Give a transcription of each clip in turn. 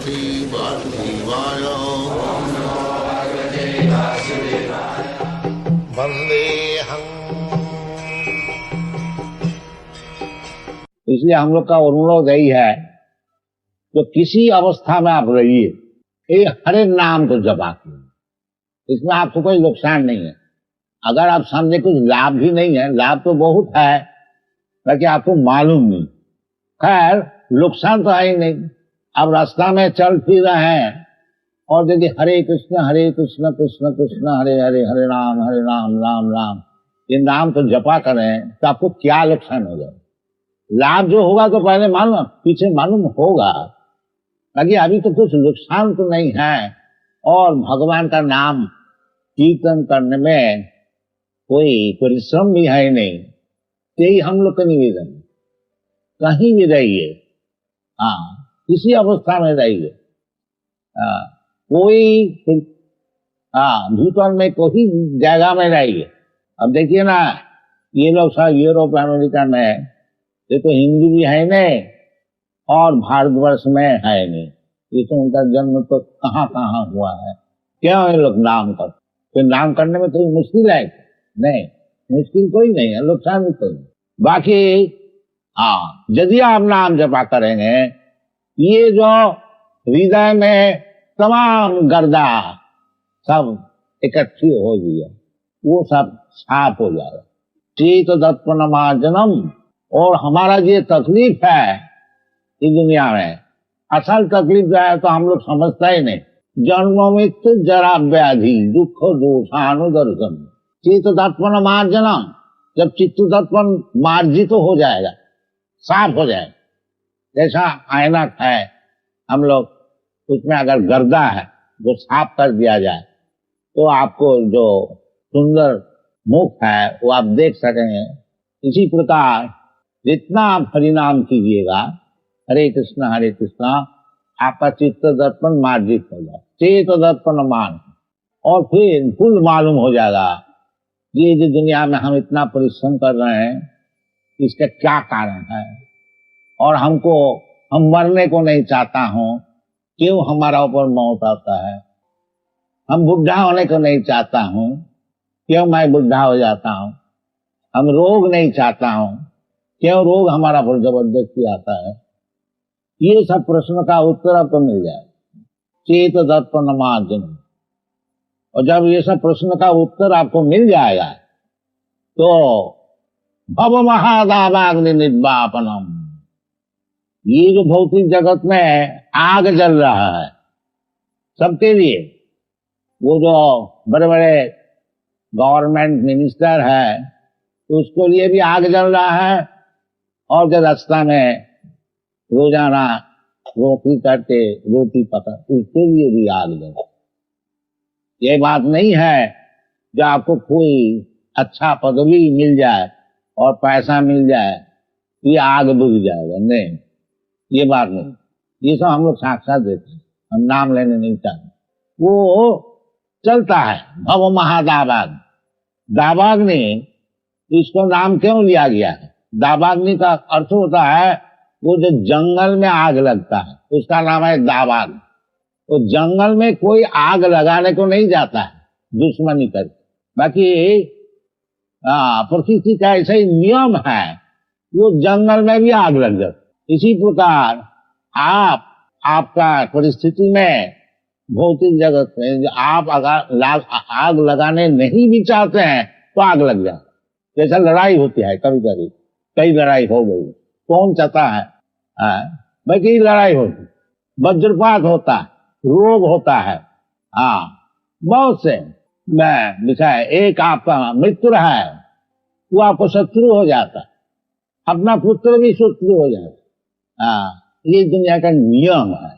श्री वासुदेवाय वंदेहं। इसलिए हम लोग का अनुरोध यही है तो किसी अवस्था में आप रहिए, ये हरे नाम को जपा कीजिए, इसमें आपको कोई नुकसान नहीं है। अगर आप समझे कुछ लाभ भी नहीं है, लाभ तो बहुत है ताकि आपको मालूम नहीं, खैर नुकसान तो है ही नहीं। अब रास्ता में चल फिर रहे हैं और यदि हरे कृष्ण कृष्ण कृष्ण हरे हरे, हरे राम राम राम ये नाम तो जपा करें तो आपको क्या नुकसान हो जाए? लाभ जो होगा तो पहले मालूम, पीछे मालूम होगा, ताकि अभी तो कुछ नुकसान तो नहीं है। और भगवान का नाम कीर्तन करने में कोई परिश्रम भी है नहीं। यही हम लोग का निवेदन, कहीं भी रहिए, किसी अवस्था में रहिए, कोई भीतर में कोई जगह में रहिए। अब देखिए ना, ये लोग सब यूरोप अमेरिका में, ये तो हिंदू भी है नहीं और भारतवर्ष में है नहीं, ये तो उनका जन्म तो कहाँ कहाँ हुआ है। क्यों ये लोग नाम करते? तो नाम करने में कोई मुश्किल है? नहीं, मुश्किल कोई नहीं है, नुकसान भी कोई नहीं। बाकी यदि आप नाम जपा करेंगे, ये जो हृदय में तमाम गर्दा सब इकट्ठी हो गई, वो सब साफ हो जाएगा। चेत दत्पन मार्जनम। और हमारा ये तकलीफ है इस दुनिया में, असल तकलीफ जो है तो हम लोग समझता ही नहीं। जन्म मृत्यु जरा व्याधि दुख दोषानुदर्शन चित्त दर्पण मार्जनम। जब चित्त दर्पण मार्जित तो हो जाएगा, साफ हो जाएगा, जैसा ऐनक है हम लोग, उसमें अगर गर्दा है जो साफ कर दिया जाए तो आपको जो सुंदर मुख है वो आप देख सकेंगे। इसी प्रकार जितना आप हरिनाम कीजिएगा, हरे कृष्णा आपका चित्त दर्पण मार्जित हो जाए, चेत दर्पण मान, और फिर फुल मालूम हो जाएगा ये जो दुनिया में हम इतना परिश्रम कर रहे हैं इसका क्या कारण है, और हम मरने को नहीं चाहता हूं, क्यों हमारा ऊपर मौत आता है। हम बुढ़ा होने को नहीं चाहता हूं, क्यों मैं बुढ़ा हो जाता हूं। हम रोग नहीं चाहता हूं, क्यों रोग हमारा पर जबरदस्ती आता है। ये सब प्रश्न का उत्तर आपको मिल जाए, चेत दर्पण मार्जन। और जब ये सब प्रश्न का उत्तर आपको मिल जाएगा तो भव महादावाग्नि निर्वापनम। ये जो भौतिक जगत में आग जल रहा है सबके लिए, वो जो बड़े बड़े गवर्नमेंट मिनिस्टर है तो उसके लिए भी आग जल रहा है, और जो रास्ता में रोजाना रोटी करके रोटी पका उसके लिए भी आग जल रहा है। ये बात नहीं है जो आपको कोई अच्छा पदवी मिल जाए और पैसा मिल जाए ये आग बुझ जाएगा, नहीं, ये बात नहीं। ये सब हम लोग साक्षात देते हैं, हम नाम लेने नहीं चाहते। वो चलता है भव महादावाग्नि। दावाग्नि, इसको नाम क्यों लिया गया है? दावाग्नि का अर्थ होता है वो जो जंगल में आग लगता है उसका नाम है दावाग्नि। तो जंगल में कोई आग लगाने को नहीं जाता है दुश्मनी करके, बाकी प्रकृति का ऐसा ही नियम है, वो जंगल में भी आग लग जाती। इसी प्रकार आपका परिस्थिति में भौतिक जगत में आप अगर आग लगाने नहीं भी चाहते हैं तो आग लग जाए। जैसा लड़ाई होती है कभी कभी, कई लड़ाई हो गई, कौन चाहता है भाई कई लड़ाई होती, वज्रपात होता है, रोग होता है, बहुत से विषय। एक आपका मित्र है वो आपको शत्रु हो जाता है, अपना पुत्र भी शत्रु हो जाता। ये दुनिया का नियम है,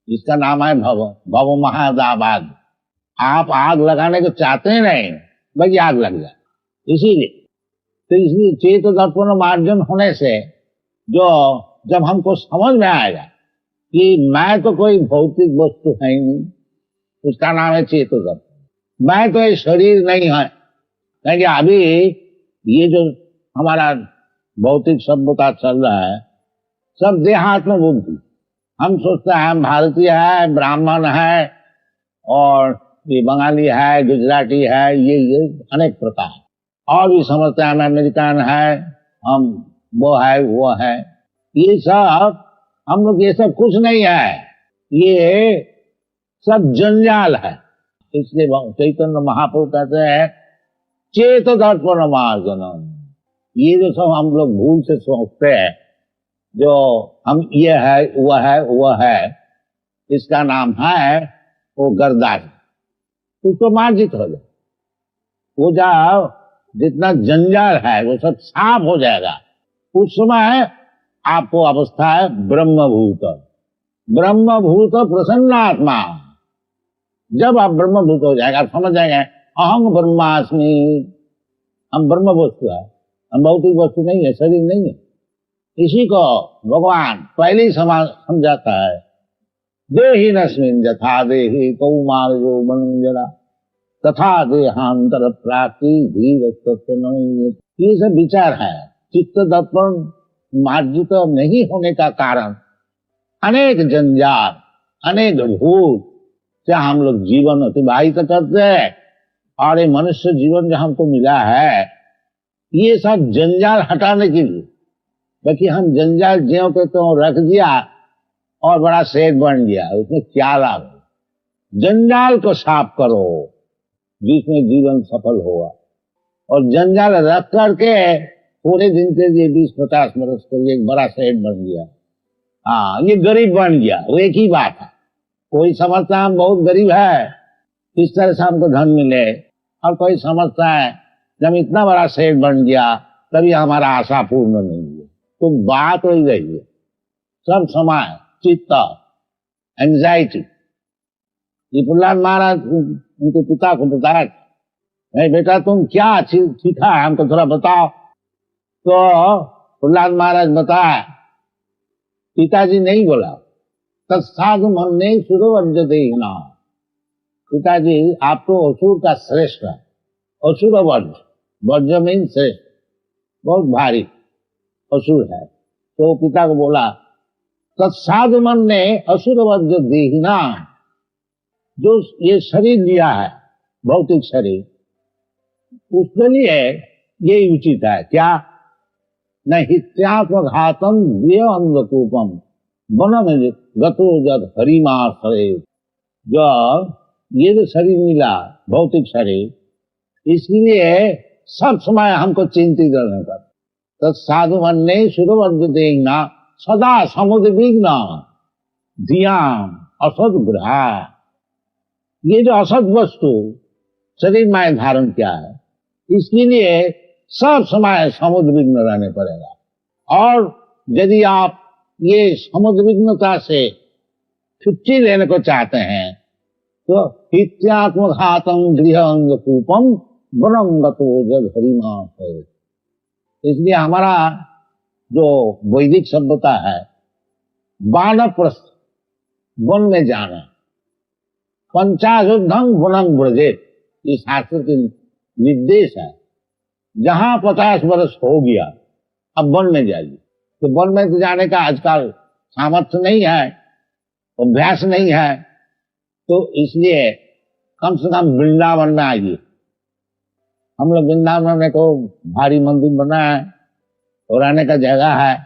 इसका नाम है भव महादावाग्नि। आप आग लगाने को चाहते हैं नहीं, भाई आग लग जाए। इसलिए चेत दर्पण मार्जन होने से जो जब हमको समझ में आएगा कि मैं तो कोई भौतिक वस्तु है ही नहीं, उसका नाम है चेत दर्पण। मैं तो ये शरीर नहीं है, क्योंकि अभी ये जो हमारा भौतिक सभ्यता चल रहा है सब देहात्म बुद्धि, हम सोचते हैं हम भारतीय है, ब्राह्मण है, और ये बंगाली है, गुजराती है, ये अनेक प्रकार, और भी समझते हैं हम अमेरिकन है, हम वो है वो है। ये सब हम लोग, ये सब कुछ नहीं है, ये सब जंजाल है। इसलिए चैतन्य महाप्रभु कहते हैं चेत दर्पण मार्जनम। ये जो सब हम लोग भूल से सोचते हैं, जो हम ये है वह है, इसका नाम है वो गर्दारी। उसको मार्जित हो जाए, वो जाओ, जितना जंजाल है वो सब साफ हो जाएगा। उस समय आपको अवस्था है ब्रह्मभूत। ब्रह्मभूत प्रसन्नात्मा। जब आप ब्रह्मभूत हो जाएगा, आप समझ जाएंगे अहम ब्रह्मास्मि, हम ब्रह्म वस्तु है, हम भौतिक वस्तु नहीं है, शरीर नहीं है। इसी को भगवान पहले ही समझाता है, देहिनस्मिन् यथा देहि कौमार्यो मनंजला तथा देहांतर प्राप्ति धीर तत्व नहीं। ये सब विचार है। चित्त दर्पण मार्जित नहीं होने का कारण अनेक जंजाल, अनेक भूत से हम लोग जीवन अतिबाहित करते हैं। और ये मनुष्य जीवन जो हमको मिला है, ये सब जंजाल हटाने के लिए। बाकी हम जंजाल ज्यों के तो रख दिया और बड़ा शेर बन गया, उसमें क्या लाभ है? जंजाल को साफ करो जिसमें जीवन सफल होगा। और जंजाल रख करके पूरे दिन के लिए 20-50 वर्ष के लिए एक बड़ा शेर बन गया, हाँ, ये गरीब बन गया, वो एक ही बात है। कोई समझता है हम बहुत गरीब है, इस तरह से हमको धन मिले, और कोई समझता है जब इतना बड़ा शेर बन गया तभी हमारा आशा पूर्ण नहीं हुई। तो बात हो गई है सब समय चित्त, एंजाइटी। ये प्रहलाद महाराज उनके पिता को बताया, नहीं बेटा तुम क्या सीखा है हमको थोड़ा बताओ। तो प्रहलाद महाराज बताया, पिताजी नहीं बोला, तत्साधु मन्ने सुरवज्र देहिना। पिताजी आप तो असुर का श्रेष्ठ है, असुर वज्र, वज्र मीन श्रेष्ठ, बहुत भारी असुर है। तो पिता को बोला, तत्साधु मन्ने असुर वज्र देहिना। जो ये शरीर लिया है, भौतिक शरीर, उसके लिए ये उचित है क्या? न हित्यात्मघातम देह अंधकूपम वनम गतो जद हरिमाश्रय। जो ये जो शरीर मिला, भौतिक शरीर, इसलिए सब समय हमको चिंतित रहना पड़ता। तो साधु मन्ने सुरवज्र देहिना सदा समुद्र विघ्न धियाम असद ग्रहा। ये जो असद वस्तु शरीर में धारण किया है, इसके लिए सब समय समुद्र विघ्न रहने पड़ेगा। और यदि आप ये समुद्र विघ्नता से छुट्टी लेने को चाहते हैं तो हित्यात्मघातम गृह अंगकूपम वनंगतो जद हरिमाश्रय। इसलिए हमारा जो वैदिक सभ्यता है, वानप्रस्थ, वन में जाना, पंचाशुद्धं वनं व्रजेत, ये शास्त्र के निर्देश है। जहां 50 वर्ष हो गया अब वन में जाइए। तो वन में तो जाने का आजकल सामर्थ्य नहीं है, अभ्यास नहीं है, तो इसलिए कम से कम वृंदावन में आइए। हम लोग वृंदावन में को भारी मंदिर बना है और रहने का जगह है।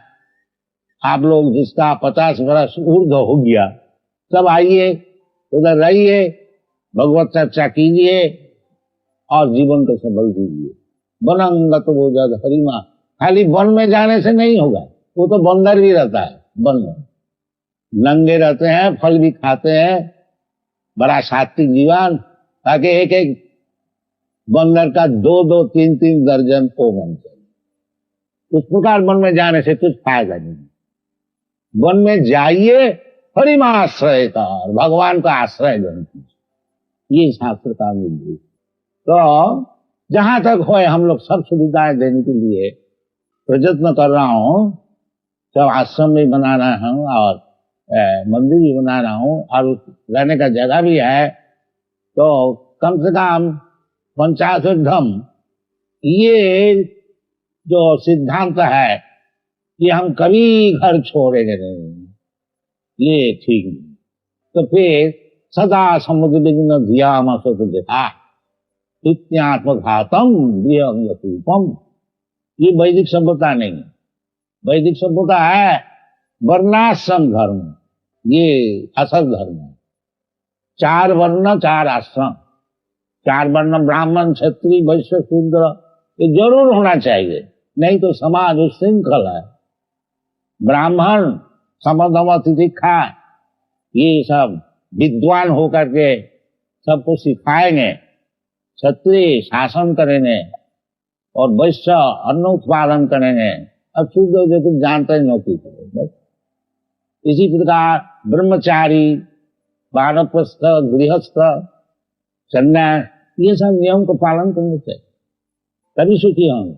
आप लोग जिसका 50 वर्ष ऊर्ध्व हो गया, सब आइए, उधर रहिए, भगवत चर्चा कीजिए और जीवन को सफल कीजिए। वनंगत वो जद हरिमा। खाली वन में जाने से नहीं होगा, वो तो बंदर भी रहता है वन में, नंगे रहते हैं, फल भी खाते हैं, बड़ा सात्विक जीवन, ताकि एक एक बंदर का 2-2, 3-3 दर्जन को बन जाए। उस प्रकार वन में जाने से कुछ फायदा नहीं। वन में जाइए, हरिमाश्रय का, भगवान का आश्रय ग्रहण कीजिए। ये शास्त्र का निर्देश। तो जहां तक हो हम लोग सब सुविधाएं देने के लिए प्रयत्न कर रहा हूं। सब आश्रम भी बना रहा हूं और मंदिर भी बना रहा हूं और रहने का जगह भी है। तो कम से कम 50 ये जो सिद्धांत है, ये हम कभी घर छोड़ेंगे नहीं। ये ठीक नहीं। तो फिर सदा समुद्र विघ्न धियाम सुधा इत्यात्मघातम गृहंगूपम, ये वैदिक सभ्यता नहीं है। वैदिक सभ्यता है वर्णाश्रम धर्म, ये असल धर्म है। 4 वर्ण 4 आश्रम, 4 वर्ण ब्राह्मण क्षत्रिय वैश्य शूद्र, ये जरूर होना चाहिए, नहीं तो समाज उच्छृंखल है। ब्राह्मण समदम तितिक्षा, ये सब विद्वान होकर के सबको सिखाएंगे, क्षत्रिय शासन करेंगे और वैश्य अन्न उत्पादन करेंगे, अब शूद्र जो कुछ जानते ही नौकरी करेंगे। इसी प्रकार ब्रह्मचारी, वानप्रस्थ, गृहस्थ, सन्यास, ये सब नियम का पालन करने चाहिए, तभी सुखी होंगे।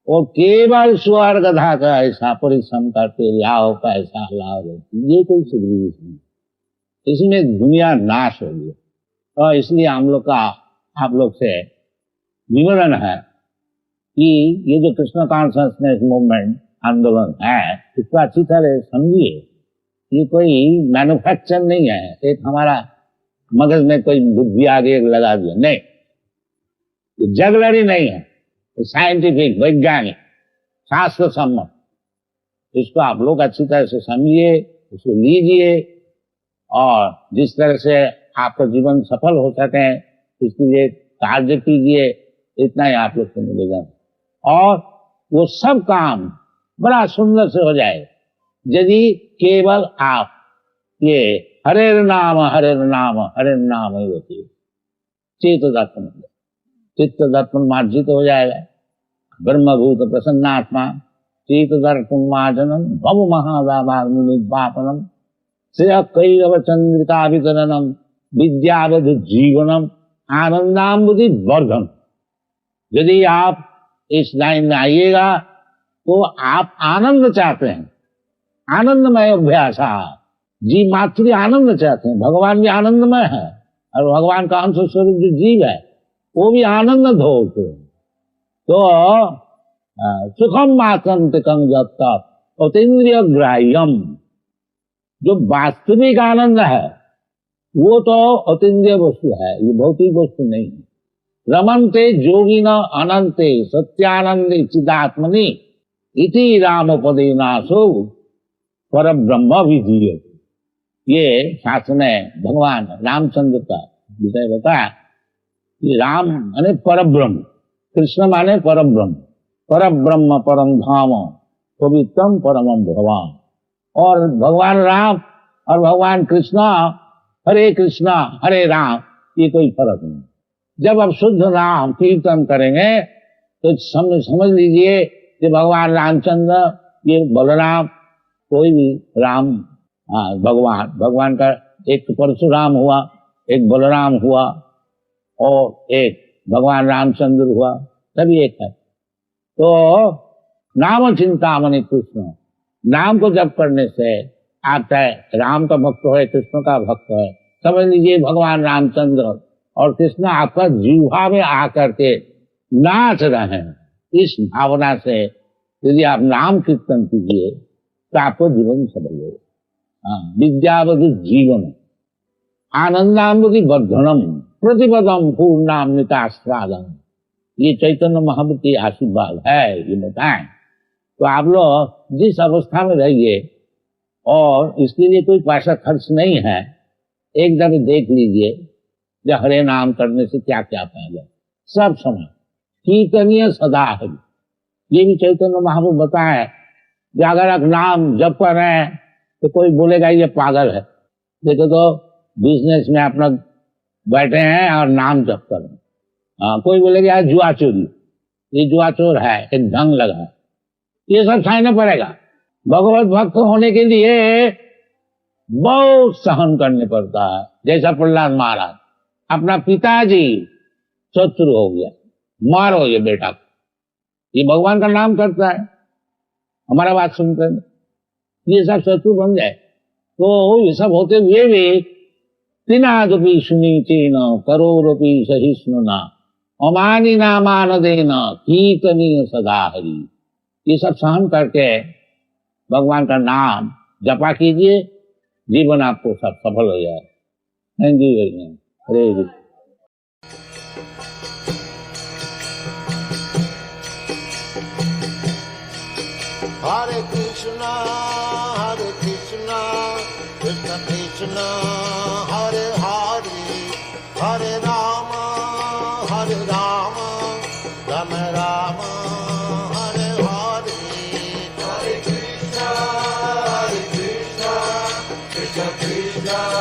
और केवल स्वर्ग गधा का ऐसा परिश्रम करते लाओ पैसा लाओ, ये कोई सुधरी नहीं, इसमें दुनिया नाश हो गई। और इसलिए हम लोग का आप लोग से विवरण है कि ये जो कृष्ण कॉन्शसनेस मूवमेंट आंदोलन है, इसको अच्छी तरह समझिए। ये कोई मैन्युफैक्चर नहीं है, एक हमारा मगज में कोई बुद्धि आगे लगा दिया, नहीं, ये जगलरी नहीं है, साइंटिफिक वैज्ञानिक शास्त्र सम्मत। इसको आप लोग अच्छी तरह से समझिए, इसको लीजिए और जिस तरह से आपका जीवन सफल हो सके इसके लिए कार्य कीजिए, इतना ही आप लोग को मिलेगा। और वो सब काम बड़ा सुंदर से हो जाए यदि केवल आप ये हरे नाम हरे नाम हरे नाम ही होती है। चित्त दर्पण, चित्त दर्पण मार्जित हो जाएगा। ब्रह्मभूत प्रसन्नात्मा चित्त दर्पण मार्जनम भव महादावाग्निपापनम श्रेय कैरव चंद्रिका वितरणम विद्यावध जीवनम आनंदाम्बुधि वर्धन। यदि आप इस लाइन में आइएगा तो आप आनंद चाहते हैं, आनंदमय अभ्यास, जी मातृ आनंद चाहते हैं। भगवान भी आनंदमय है और भगवान का अंश स्वरूप जो जीव है वो भी आनंद ढोलते हैं। तो सुखम मातंतिकं जब तक अतीन्द्रिय ग्राह्यम, जो वास्तविक आनंद है वो तो अतीन्द्रिय वस्तु है, ये भौतिक वस्तु नहीं है। रमन्ते योगिन अनंते सत्यानंदे चिदात्मनि इति रामपदे नासो पर ब्रह्म विधीयते। ये शास्त्र में भगवान रामचंद्र का विषय बताया कि राम माने परब्रह्म, कृष्ण माने परब्रह्म, परब्रह्म परम धाम पवित्रम परमम भगवान। और भगवान राम और भगवान कृष्ण, कृष्णा हरे राम, ये कोई फर्क नहीं। जब आप शुद्ध नाम कीर्तन करेंगे तो समझ लीजिए कि भगवान रामचंद्र, ये बलराम, कोई भी राम, भगवान का एक परशुराम हुआ, एक बलराम हुआ और एक भगवान रामचंद्र हुआ, सभी एक है। तो नाम चिंतामणि कृष्ण, नाम को जप करने से आप चाहे राम का भक्त हो, कृष्ण का भक्त है, समझ लीजिए भगवान रामचंद्र और कृष्ण आपका जीवा में आकर के नाच रहे हैं। इस भावना से यदि आप नाम कीर्तन कीजिए तो आपको जीवन सफल होगा। विद्यावधि जीवन आनंदाम्बुधि वर्धनम प्रतिपदम पूर्णामृतास्वादम, ये चैतन्य महाप्रभु की आशीर्वाद है, ये बताएं। तो आप लोग जिस अवस्था में रहिए और इसके लिए कोई पैसा खर्च नहीं है, एक दफे देख लीजिए जो हरे नाम करने से क्या क्या फायदा, सब समय कीर्तनीय सदा है। ये भी चैतन्य महाप्रभु बताए कि अगर आप नाम जप कर रहे हैं तो कोई बोलेगा ये पागल है, देखो तो बिजनेस में अपना बैठे हैं और नाम जप कर रहे हैं। कोई बोलेगा जुआ चोरी, ये जुआ चोर है, एक ढंग लगा है, ये सब सहना पड़ेगा। भगवत भक्त होने के लिए बहुत सहन करने पड़ता है। जैसा प्रहलाद महाराज, अपना पिताजी शत्रु हो गया, मारो ये बेटा को, ये भगवान का नाम करता है, हमारा बात सुनते हैं, ये सब शत्रु बन जाए। तो ये सब होते हुए भी तिनादपि सुनीचेन करोरपि सहिष्णुना अमानी नामान देना कीर्तनीय सदा हरि, ये सब सहन करके भगवान का नाम जपा कीजिए जीवन आपको सब सफल हो जाए। Thank you very much. Hare Krishna. Hare Krishna, Krishna Krishna, Hare Hare, Hare Rama, Rama Rama, Hare Hare. Hare Krishna, Krishna Krishna,